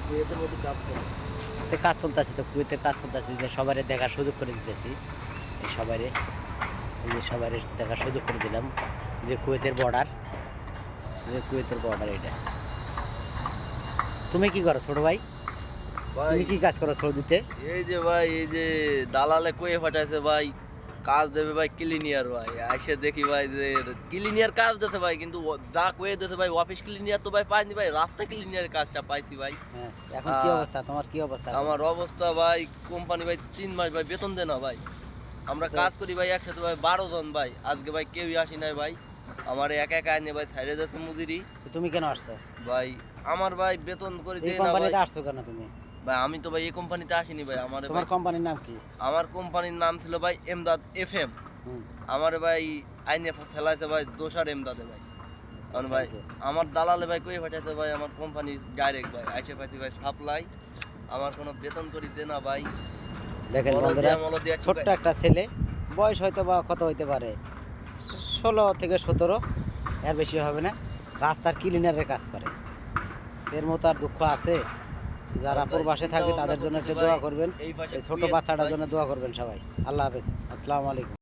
কুয়েতের মধ্যে কাজ করে কাজ চলতেছে, তো কুয়েতের কাজ চলতেছে, যে সবাই দেখার সুযোগ করে দিতেছি। এই সবাই দেখার সুযোগ করে দিলাম। যে কুয়েতের বর্ডার, এটা। তুমি কি করো ছোট ভাই? ভাই। তুমি কি কাজ করো সৌদিতে? এই যে ভাই, এই যে দালালে কয়ে পাঠাইছে ভাই, কাজ দেবে ভাই ক্লিনিয়ার ভাই। এসে দেখি ভাই যে ক্লিনিয়ার কাজ দিতে ভাই, কিন্তু যা কয়ে দিতে ভাই অফিস ক্লিনিয়ার তো ভাই পাইনি ভাই, রাস্তা ক্লিনিয়ার কাজটা পাইছি ভাই। হ্যাঁ, এখন কি অবস্থা তোমার? কি অবস্থা আমার অবস্থা ভাই, কোম্পানি ভাই 3 মাস ভাই বেতন দেয় না ভাই। আমরা কাজ করি ভাই একসাথে ভাই 12 জন ভাই, আজকে ভাই কেউই আসি নাই ভাই। আমার একা একা আনে ভাই ছাইড়ে যাচ্ছে মুদিরি। তো তুমি কেন আসছো ভাই আমার ভাই বেতন করে এই দেয় না ভাই। কোম্পানিতে? আসছো কেন তুমি? ভাই আমি তো ভাই এই কোম্পানিতে আসিনি ভাই। তোমার কোম্পানির নাম কি? আমার কোম্পানির নাম ছিল ভাই এমদাদ এফএম। আমার ভাই আইনে ফেলাইছে ভাই জোসার এমদাদে ভাই। কারণ ভাই আমার দালালে ভাই কই পাঠাইছে ভাই, আমার কোম্পানি ডাইরেক্ট ভাই আইসে পাইছি ভাই সাপ্লাই। আমার কোনো বেতন করি দে না ভাই। দেখেন বন্ধুরা, ছোট্ট একটা ছেলে, বয়স হয়তো বা কত হইতে পারে 16 থেকে 17, এর বেশি হবে না, রাস্তার ক্লিনারের কাজ করে। এর মতো আর দুঃখ আছে? যারা প্রবাসে থাকে তাদের জন্য একটু দোয়া করবেন, এই ছোট বাচ্চাটার জন্য দোয়া করবেন সবাই। আল্লাহ হাফেজ, আসসালামু আলাইকুম।